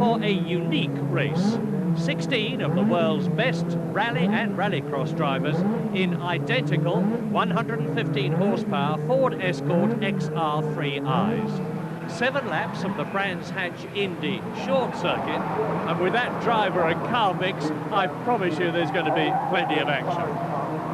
for a unique race. 16 of the world's best rally and rallycross drivers in identical 115 horsepower Ford Escort XR3Is. 7 laps of the Brands Hatch Indy short circuit, and with that driver and car mix, I promise you there's going to be plenty of action.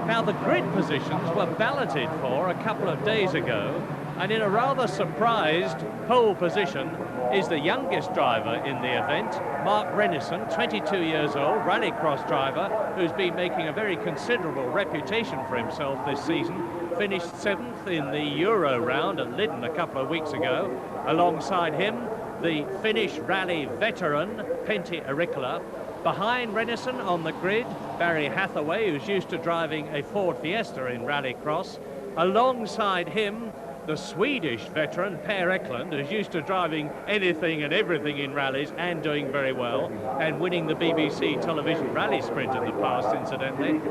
Now, the grid positions were balloted for a couple of days ago, and in a rather surprised pole position is the youngest driver in the event, Mark Renison, 22 years old, rallycross driver, who's been making a very considerable reputation for himself this season. Finished 7th in the Euro round at Lyddon a couple of weeks ago. Alongside him, the Finnish rally veteran, Pentti Aricola. Behind Renison on the grid, Barry Hathaway, who's used to driving a Ford Fiesta in rallycross. Alongside him, the Swedish veteran Per Eklund, who's used to driving anything and everything in rallies and doing very well, and winning the BBC television rally sprint in the past, incidentally.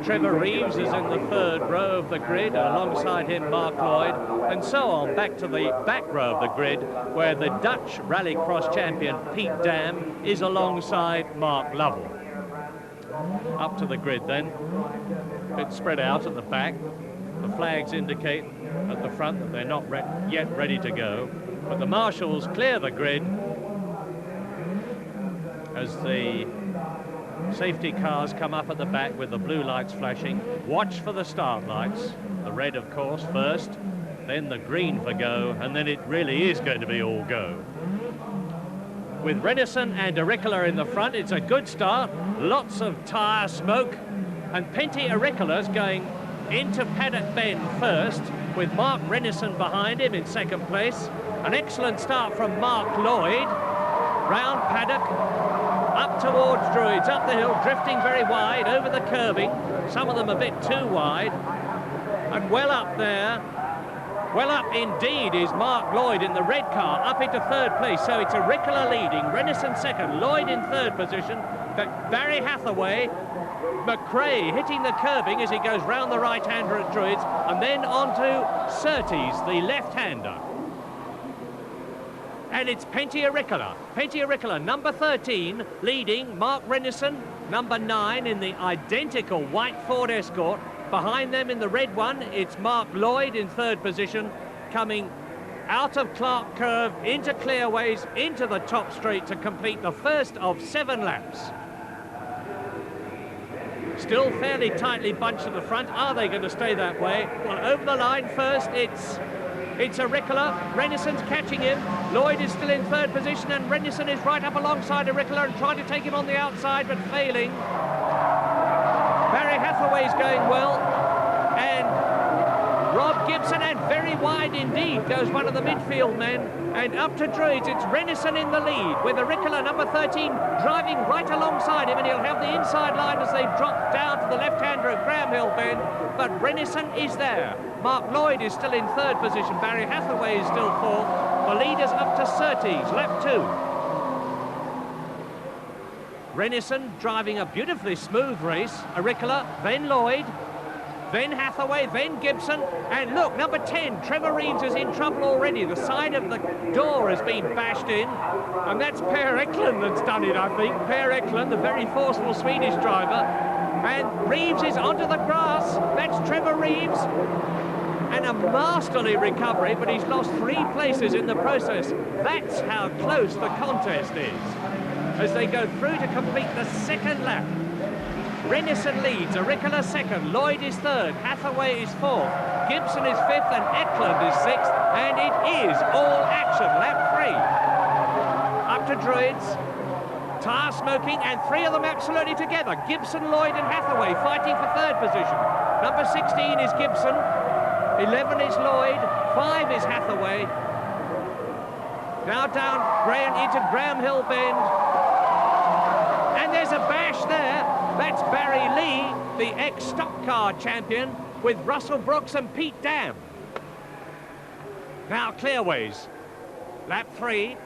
Trevor Reeves is in the 3rd row of the grid, alongside him Mark Lloyd, and so on back to the back row of the grid, where the Dutch rallycross champion Pete Dam is alongside Mark Lovell. Up to the grid then, a bit spread out at the back. The flags indicate at the front that they're not yet ready to go, but the marshals clear the grid as the safety cars come up at the back with the blue lights flashing. Watch for the start lights, the red of course first, then the green for go, and then it really is going to be all go. With Renison and Aricola in the front, it's a good start, lots of tyre smoke, and Pentti Aricola's going into Paddock Bend first, with Mark Renison behind him in 2nd place. An excellent start from Mark Lloyd, round Paddock, up towards Druids, up the hill, drifting very wide, over the curbing, some of them a bit too wide, and well up there, well up indeed is Mark Lloyd in the red car, up into 3rd place, so it's Aricola leading, Renison 2nd, Lloyd in 3rd position, but Barry Hathaway, McRae hitting the curbing as he goes round the right-hander at Druids, and then on to Surtees, the left-hander. And it's Pentti Aricola. Pentti Aricola, number 13, leading Mark Renison, number 9 in the identical white Ford Escort. Behind them in the red one, it's Mark Lloyd in 3rd position, coming out of Clark Curve, into Clearways, into the top straight to complete the first of 7 laps. Still fairly tightly bunched at the front. Are they going to stay that way? Well, over the line first, it's Aricola. Renison's catching him. Lloyd is still in 3rd position, and Renison is right up alongside Aricola and trying to take him on the outside, but failing. Barry Hathaway's going well, and Rob Gibson, and very wide indeed goes one of the midfield men, and up to Druids, it's Renison in the lead, with Aricola, number 13, driving right alongside him, and he'll have the inside line as they drop down to the left-hander at Graham Hill Bend, but Renison is there. Mark Lloyd is still in 3rd position, Barry Hathaway is still 4th, the leader's up to Surtees, lap 2. Renison driving a beautifully smooth race, Aricola, then Lloyd, then Hathaway, then Gibson, and look, number 10, Trevor Reeves is in trouble already. The side of the door has been bashed in, and that's Per Eklund that's done it, I think. Per Eklund, the very forceful Swedish driver, and Reeves is onto the grass. That's Trevor Reeves, and a masterly recovery, but he's lost 3 places in the process. That's how close the contest is, as they go through to complete the 2nd lap. Renison leads, Aricola 2nd, Lloyd is 3rd, Hathaway is 4th, Gibson is 5th, and Eklund is 6th, and it is all action, lap 3. Up to Druids, tyre smoking, and 3 of them absolutely together. Gibson, Lloyd, and Hathaway fighting for 3rd position. Number 16 is Gibson, 11 is Lloyd, 5 is Hathaway. Now down into Graham Hill Bend, and there's a bash there. That's Barry Lee, the ex-stock car champion, with Russell Brooks and Pete Dam. Now Clearways, lap 3.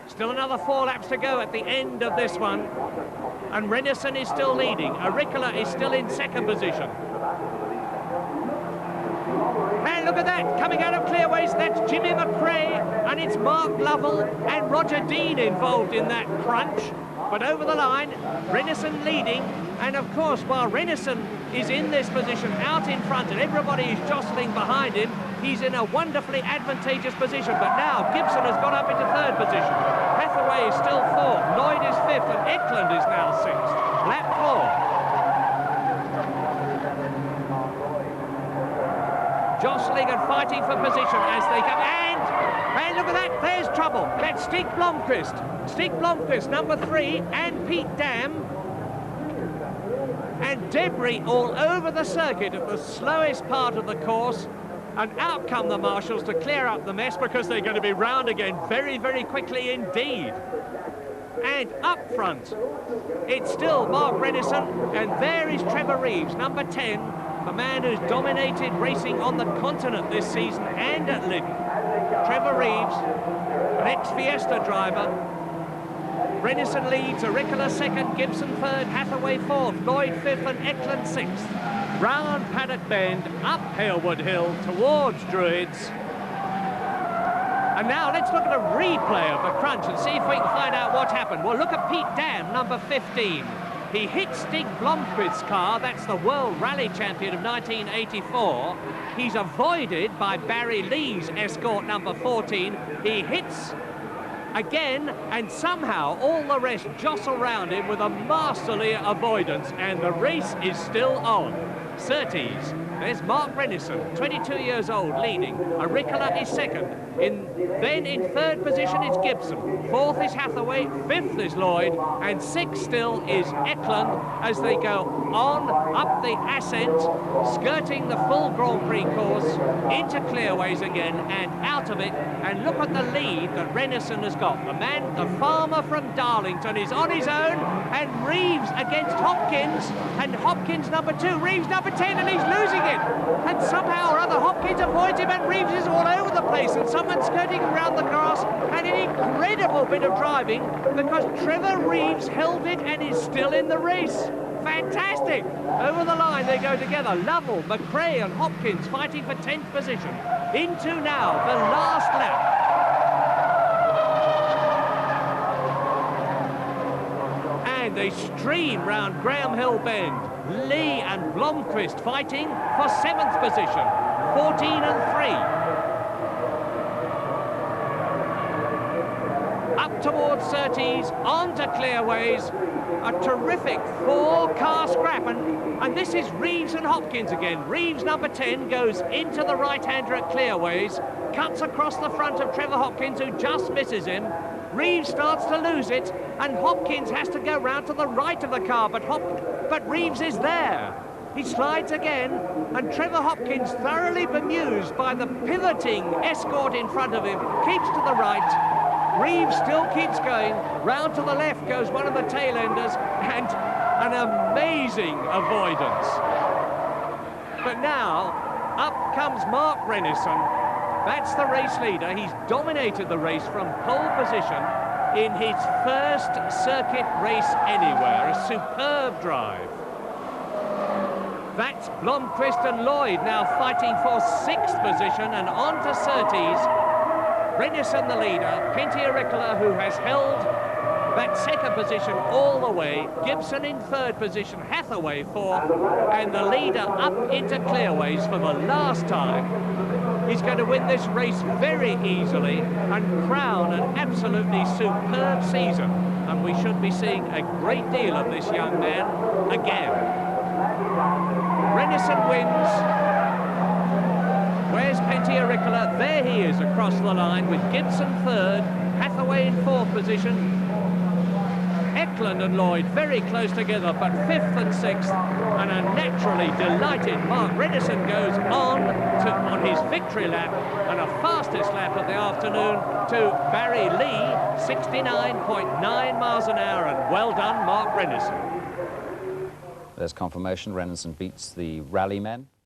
Still another 4 laps to go at the end of this one. And Renison is still leading. Aricola is still in 2nd position. And And look at that, coming out of clearways, that's Jimmy McRae, and it's Mark Lovell and Roger Dean involved in that crunch. But over the line, Renison leading, and of course, while Renison is in this position out in front and everybody is jostling behind him, he's in a wonderfully advantageous position. But now Gibson has got up into third position. Hathaway is still fourth, Lloyd is fifth, and Eklund is now sixth. Lap 4. Jostling and fighting for position as they come, and look at that, there's trouble. That's Stig Blomqvist. Stig Blomqvist, number 3, and Pete Dam. And debris all over the circuit at the slowest part of the course. And out come the marshals to clear up the mess because they're going to be round again very, very quickly indeed. And up front, it's still Mark Renison, and there is Trevor Reeves, number 10, the man who's dominated racing on the continent this season and at Lynnton. Trevor Reeves, an ex-Fiesta driver. Renison leads, Auricola second, Gibson third, Hathaway fourth, Lloyd fifth, and Eklund sixth. Round Paddock Bend, up Hailwood Hill, towards Druids. And now let's look at a replay of the crunch and see if we can find out what happened. Well, look at Pete Dam, number 15. He hit Stig Blomqvist's car, that's the World Rally Champion of 1984. He's avoided by Barry Lee's Escort, number 14. He hits again, and somehow all the rest jostle round him with a masterly avoidance, and the race is still on. Surtees, there's Mark Renison, 22 years old, leading. Auricola is second. Then in third position it's Gibson. Fourth is Hathaway, fifth is Lloyd, and sixth still is Eklund as they go on up the ascent, skirting the full Grand Prix course, into clearways again and out of it. And look at the lead that Renison has got. The man, the farmer from Darlington, is on his own, and Reeves against Hopkins, and Hopkins number 2, Reeves number 10, and he's losing it. And somehow or other Hopkins avoids him, and Reeves is all over the place, and someone's skirting around the grass, and an incredible bit of driving because Trevor Reeves held it and is still in the race. Fantastic! Over the line they go together. Lovell, McRae and Hopkins fighting for 10th position. Into now the last lap. And they stream round Graham Hill Bend. Lee and Blomqvist fighting for 7th position. 14 and 3. Up towards Surtees, on to Clearways. A terrific 4-car scrap, and this is Reeves and Hopkins again. Reeves, number 10, goes into the right-hander at Clearways, cuts across the front of Trevor Hopkins, who just misses him. Reeves starts to lose it, and Hopkins has to go round to the right of the car, but Reeves is there. He slides again, and Trevor Hopkins, thoroughly bemused by the pivoting Escort in front of him, keeps to the right. Reeves still keeps going. Round to the left goes one of the tail-enders, and an amazing avoidance. But now, up comes Mark Renison. That's the race leader. He's dominated the race from pole position in his first circuit race anywhere. A superb drive. That's Blomqvist and Lloyd now fighting for 6th position, and on to Surtees. Renison the leader, Pentti Auricola, who has held that 2nd position all the way, Gibson in 3rd position, Hathaway 4th, and the leader up into Clearways for the last time. He's going to win this race very easily and crown an absolutely superb season, and we should be seeing a great deal of this young man again. Renison wins. Where's Pentti Auricola? There he is across the line with Gibson 3rd, Hathaway in 4th position. Eklund and Lloyd very close together, but 5th and 6th, and a naturally delighted Mark Renison goes on his victory lap, and a fastest lap of the afternoon to Barry Lee, 69.9 miles an hour, and well done, Mark Renison. There's confirmation Renison beats the rally men.